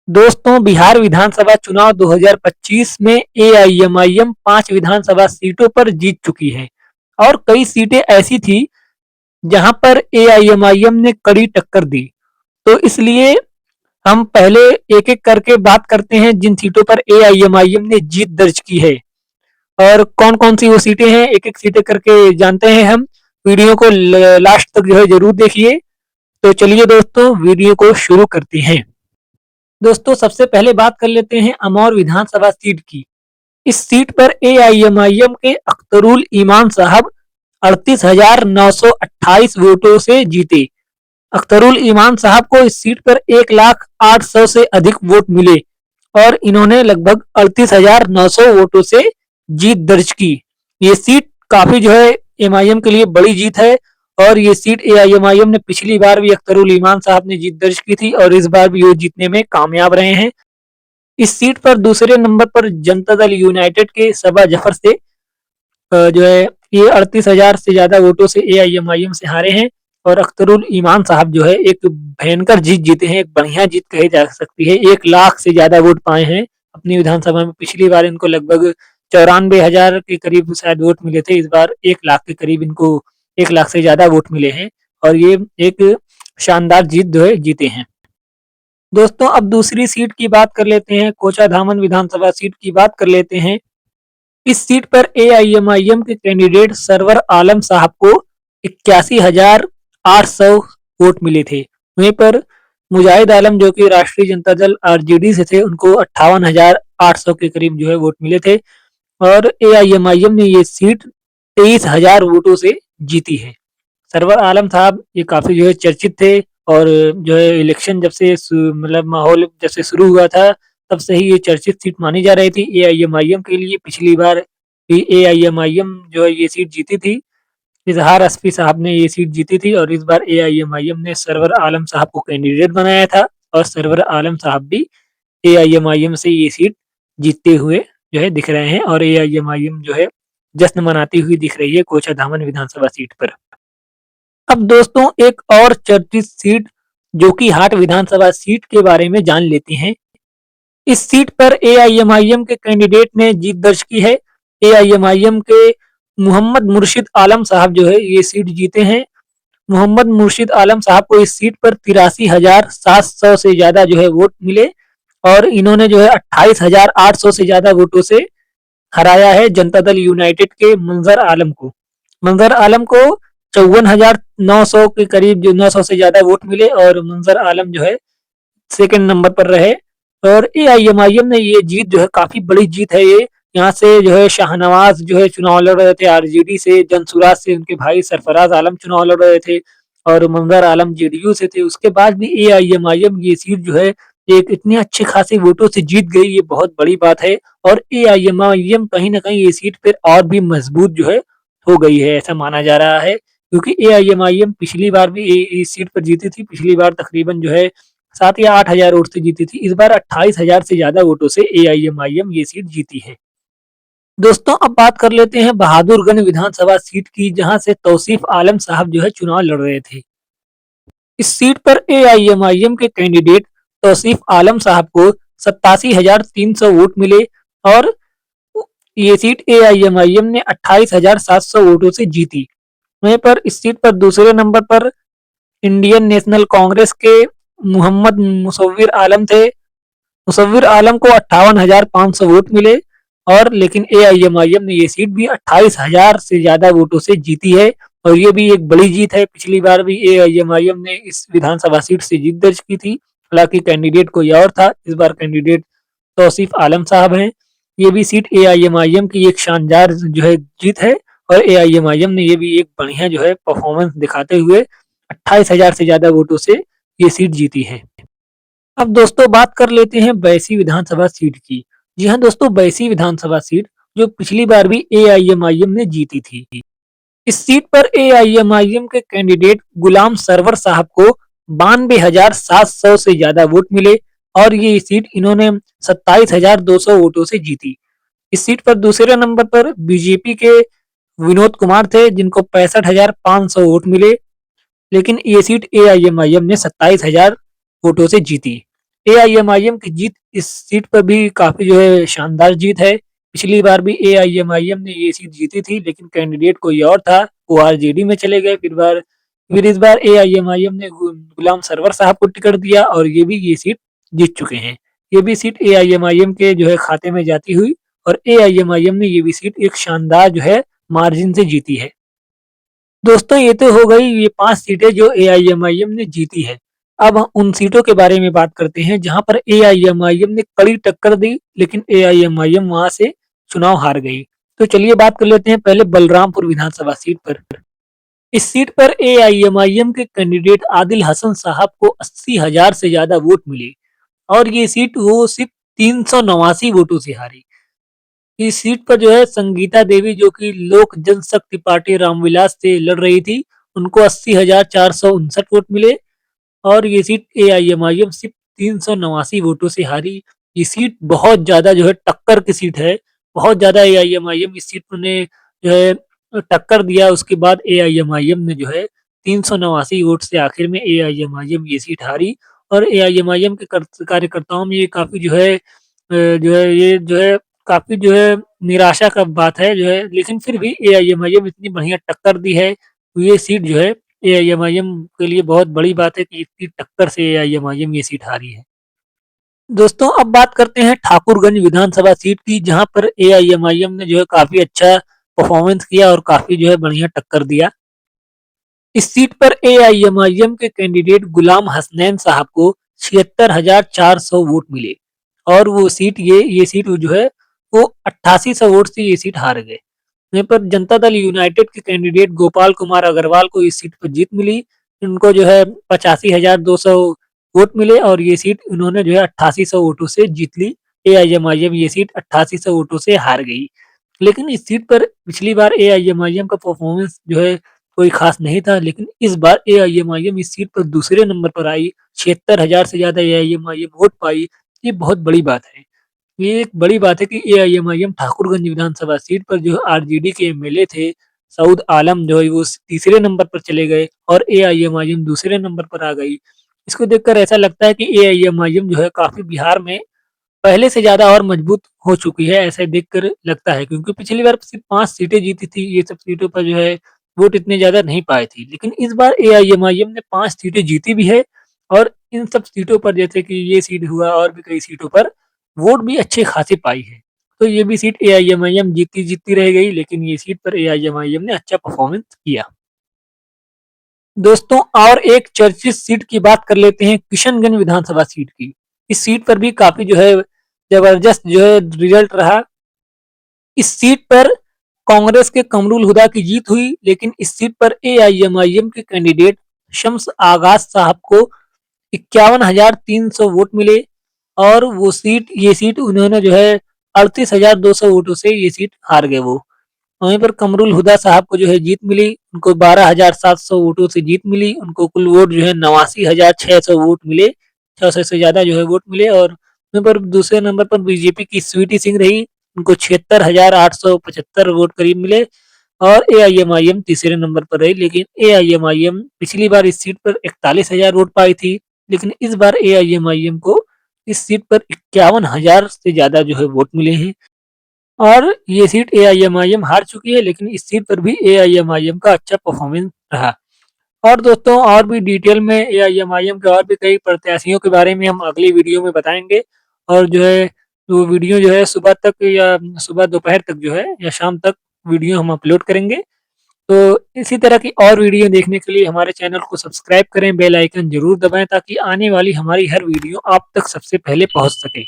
दोस्तों, बिहार विधानसभा चुनाव 2025 में एआईएमआईएम 5 विधानसभा सीटों पर जीत चुकी है और कई सीटें ऐसी थी जहां पर एआईएमआईएम ने कड़ी टक्कर दी। तो इसलिए हम पहले एक-एक करके बात करते हैं जिन सीटों पर एआईएमआईएम ने जीत दर्ज की है और कौन-कौन सी वो सीटें हैं, एक-एक सीटें करके जानते हैं हम। वीडियो को लास्ट तक जो है जरूर देखिए। तो चलिए दोस्तों, वीडियो को शुरू करते हैं। दोस्तों, सबसे पहले बात कर लेते हैं अमौर विधानसभा सीट की। इस सीट पर एआईएमआईएम के अख्तरुल ईमान साहब 38,928 वोटों से जीते। अख्तरुल ईमान साहब को इस सीट पर 1,08,100 से अधिक वोट मिले और इन्होंने लगभग 38,900 वोटों से जीत दर्ज की। ये सीट काफी जो है एमआईएम के लिए बड़ी जीत है और ये सीट एआईएमआईएम ने पिछली बार भी अख्तरुल ईमान साहब ने जीत दर्ज की थी और इस बार भी वो जीतने में कामयाब रहे हैं। इस सीट पर दूसरे नंबर पर जनता दल यूनाइटेड के सबा जफर से जो है ये 38,000 से ज्यादा वोटों से एआईएमआईएम से हारे हैं और अख्तरुल ईमान साहब जो है एक भयंकर जीत जीते हैं, एक बढ़िया जीत कही जा सकती है। 1 लाख से ज्यादा वोट पाए हैं अपनी विधानसभा में। पिछली बार इनको लगभग 94,000 के करीब शायद वोट मिले थे। इस बार 1 लाख के करीब इनको 1 लाख से ज्यादा वोट मिले हैं और ये एक शानदार जीत जो है जीते हैं। दोस्तों, अब दूसरी सीट की बात कर लेते हैं, कोचाधामन विधानसभा सीट की बात कर लेते हैं। इस सीट पर एआईएमआईएम के कैंडिडेट सरवर आलम साहब को 81,800 वोट मिले थे। वहीं पर मुजाहिद आलम जो कि राष्ट्रीय जनता दल आरजेडी से थे, उनको 58,800 के करीब जो है वोट मिले थे और एआईएमआईएम ने ये सीट 23,000 वोटों से जीती है। सरवर आलम साहब ये काफी जो है चर्चित थे और जो है इलेक्शन जब से मतलब माहौल जब से शुरू हुआ था तब से ही ये चर्चित सीट मानी जा रही थी एआईएमआईएम के लिए। पिछली बार भी एआईएमआईएम जो है ये सीट जीती थी। इजहार अस्फी साहब ने ये सीट जीती थी और इस बार एआईएमआईएम ने सरवर आलम साहब को कैंडिडेट बनाया था और सरवर आलम साहब भी एआईएमआईएम से ये सीट जीतते हुए जो है दिख रहे हैं और एआईएमआईएम जो है जश्न मनाती हुई दिख रही है कोचाधामन विधानसभा सीट पर। अब दोस्तों, एक और चर्चित सीट जोकीहाट विधानसभा सीट के बारे में जान लेते हैं। इस सीट पर एआईएमआईएम के कैंडिडेट ने जीत दर्ज की है। एआईएमआईएम के मोहम्मद मुर्शिद आलम साहब जो है ये सीट जीते हैं। मोहम्मद मुर्शिद आलम साहब को इस सीट पर 83,700 से ज्यादा जो है वोट मिले और इन्होंने जो है 28,800 से ज्यादा वोटों से हराया है जनता दल यूनाइटेड के मंजर आलम को। मंजर आलम को 54,900 के करीब जो 900 से ज्यादा वोट मिले और मंजर आलम जो है सेकंड नंबर पर रहे और एआईएमआईएम ने ये जीत जो है काफी बड़ी जीत है ये। यहाँ से जो है शाहनवाज जो है चुनाव लड़ रहे थे आरजेडी से, जनसुराज से उनके भाई सरफराज आलम चुनाव लड़ रहे थे और मंजर आलम जेडीयू से थे। उसके बाद भी एआईएमआईएम ये सीट जो है एक इतने अच्छे खासे वोटों से जीत गई, ये बहुत बड़ी बात है और एआईएमआईएम कहीं ना कहीं ये सीट फिर और भी मजबूत जो है हो गई है, ऐसा माना जा रहा है। क्योंकि एआईएमआईएम पिछली बार भी इस सीट पर जीती थी। पिछली बार तकरीबन जो है 7 या 8 हजार वोट से जीती थी। इस बार 28,000 से ज्यादा वोटों से एआईएमआईएम ये सीट जीती है। दोस्तों, अब बात कर लेते हैं बहादुरगंज विधानसभा सीट की, जहां से तौसीफ आलम साहब जो है चुनाव लड़ रहे थे। इस सीट पर एआईएमआईएम के कैंडिडेट तौसीफ आलम साहब को 87,300 वोट मिले और ये सीट एआईएमआईएम ने 28,700 वोटों से जीती। वहीं पर इस सीट पर दूसरे नंबर पर इंडियन नेशनल कांग्रेस के मोहम्मद मुसव्विर आलम थे। मुसव्विर आलम को 58,500 वोट मिले और लेकिन एआईएमआईएम ने ये सीट भी 28,000 से ज्यादा वोटों से जीती है और ये भी एक बड़ी जीत है। पिछली बार भी एआईएमआईएम ने इस विधानसभा सीट से जीत दर्ज की थी, हालांकि कैंडिडेट कोई और था। इस बार कैंडिडेट तौसीफ आलम साहब हैं। ये भी सीट एआईएमआईएम की एक शानदार जो है जीत है और एआईएमआईएम ने ये भी एक बढ़िया जो है परफॉर्मेंस दिखाते हुए 28,000 से ज्यादा वोटों से ये सीट जीती है। अब दोस्तों, बात कर लेते हैं बैसी विधानसभा सीट की। जी हाँ दोस्तों, बैसी विधानसभा सीट जो पिछली बार भी एआईएमआईएम ने जीती थी। इस सीट पर एआईएमआईएम के कैंडिडेट गुलाम सरवर साहब को 92,700 से ज्यादा वोट मिले और ये सीट इन्होंने 27,200 वोटों से जीती। इस सीट पर दूसरे नंबर पर बीजेपी के विनोद कुमार थे, जिनको 65,500 वोट मिले, लेकिन ये सीट एआईएमआईएम ने 27,000 वोटों से जीती। एआईएमआईएम की जीत इस सीट पर भी काफ़ी जो है शानदार जीत है। पिछली बार भी एआईएमआईएम ने ये सीट जीती थी, लेकिन कैंडिडेट कोई और था, वो आरजेडी में चले गए। फिर इस बार एआईएमआईएम ने गुलाम सरवर साहब को टिकट दिया और ये सीट जीत चुके हैं। ये भी सीट एआईएमआईएम के जो है खाते में जाती हुई, और एआईएमआईएम ने ये भी सीट एक शानदार जो है मार्जिन से जीती है। दोस्तों, ये तो हो गई ये 5 सीटें जो एआईएमआईएम ने जीती है। अब हम उन सीटों के बारे में बात करते हैं जहाँ पर एआईएमआईएम ने कड़ी टक्कर दी, लेकिन एआईएमआईएम वहाँ से चुनाव हार गई। तो चलिए बात कर लेते हैं पहले बलरामपुर विधानसभा सीट पर। इस सीट पर एआईएमआईएम के कैंडिडेट आदिल हसन साहब को 80,000 से ज्यादा वोट मिले, और ये सीट वो सिर्फ 389 वोटों से हारी। इस सीट पर जो है संगीता देवी, जो कि लोक जनशक्ति पार्टी रामविलास से लड़ रही थी, उनको 80,459 वोट मिले, और ये सीट एआईएमआईएम सिर्फ 389 वोटों से हारी। ये सीट बहुत ज्यादा जो है टक्कर की सीट है। बहुत ज्यादा एआईएमआईएम इस सीट ने जो है टक्कर दिया। उसके बाद एआईएमआईएम ने जो है 389 वोट से आखिर में एआईएमआईएम ये सीट हारी। और एआईएमआईएम के कार्यकर्ताओं में ये काफी जो है ये जो है काफी जो है निराशा का बात है जो है, लेकिन फिर भी एआईएमआईएम इतनी बढ़िया टक्कर दी है, तो ये सीट जो है एआईएमआईएम के लिए बहुत बड़ी बात है कि इतनी टक्कर से एआईएमआईएम ये सीट हारी है। दोस्तों, अब बात करते हैं ठाकुरगंज विधानसभा सीट की, जहां पर एआईएमआईएम ने जो है काफी अच्छा परफॉर्मेंस किया और काफी जो है बढ़िया टक्कर दिया। इस सीट पर एआईएमआईएम के कैंडिडेट गुलाम हसनैन साहब को 76,400 वोट मिले, और ये सीट जो है वो 8800 वोट से ये सीट हार गए। वहीं पर जनता दल यूनाइटेड के कैंडिडेट गोपाल कुमार अग्रवाल को इस सीट पर जीत मिली। इनको जो है 85,200 वोट मिले, और ये सीट उन्होंने जो है 8800 वोटों से जीत ली। एआईएमआईएम ये सीट 8800 वोटों से हार गई। लेकिन इस सीट पर पिछली बार एआईएमआईएम का परफॉर्मेंस जो है कोई खास नहीं था, लेकिन इस बार एआईएमआईएम इस सीट पर दूसरे नंबर पर आई। 76,000 से ज्यादा एआईएमआईएम वोट पाई। ये बहुत बड़ी बात है। ये एक बड़ी बात है कि एआईएमआईएम ठाकुरगंज विधानसभा सीट पर जो आरजेडी के एमएलए थे सऊद आलम, जो है वो तीसरे नंबर पर चले गए, और एआईएमआईएम दूसरे नंबर पर आ गई। इसको देखकर ऐसा लगता है कि एआईएमआईएम जो है काफी बिहार में पहले से ज़्यादा और मजबूत हो चुकी है, ऐसा देखकर लगता है, क्योंकि पिछली बार सिर्फ 5 सीटें जीती थी। ये सब सीटों पर जो है वोट इतने ज़्यादा नहीं पाई थी। लेकिन इस बार एआईएमआईएम ने 5 सीटें जीती भी है, और इन सब सीटों पर जैसे कि ये सीट हुआ और भी कई सीटों पर वोट भी अच्छे खासे पाई है। तो ये भी सीट एआईएमआईएम जीतती रह गई, लेकिन ये सीट पर एआईएमआईएम ने अच्छा परफॉर्मेंस किया। दोस्तों, और एक चर्चित सीट की बात कर लेते हैं, किशनगंज विधानसभा सीट की। इस सीट पर भी काफी जो है जबरदस्त जो है रिजल्ट रहा। इस सीट पर कांग्रेस के कमरुल हुदा की जीत हुई, लेकिन इस सीट पर एआईएमआईएम के कैंडिडेट शम्स आगाज साहब को 51,300 वोट मिले, और ये सीट उन्होंने जो है 38,200 वोटों से ये सीट हार गए वो। वहीं पर कमरुल हुदा साहब को जो है जीत मिली। उनको 12,700 वोटों से जीत मिली। उनको कुल वोट जो है 89,600 वोट मिले। 600 से ज्यादा जो है वोट मिले। और वहीं पर दूसरे नंबर पर बीजेपी की स्वीटी सिंह रही। उनको 76,875 वोट करीब मिले। और एआईएमआईएम तीसरे नंबर पर रही, लेकिन एआईएमआईएम पिछली बार इस सीट पर 41,000 वोट पाई थी, लेकिन इस बार एआईएमआईएम को इस सीट पर 51,000 से ज्यादा जो है वोट मिले हैं। और ये सीट एआईएमआईएम हार चुकी है, लेकिन इस सीट पर भी एआईएमआईएम का अच्छा परफॉर्मेंस रहा। और दोस्तों, और भी डिटेल में एआईएमआईएम के और भी कई प्रत्याशियों के बारे में हम अगली वीडियो में बताएंगे। और जो है वो वीडियो जो है सुबह तक या सुबह दोपहर तक जो है या शाम तक वीडियो हम अपलोड करेंगे। तो इसी तरह की और वीडियो देखने के लिए हमारे चैनल को सब्सक्राइब करें, बेल आइकन जरूर दबाएं, ताकि आने वाली हमारी हर वीडियो आप तक सबसे पहले पहुंच सके।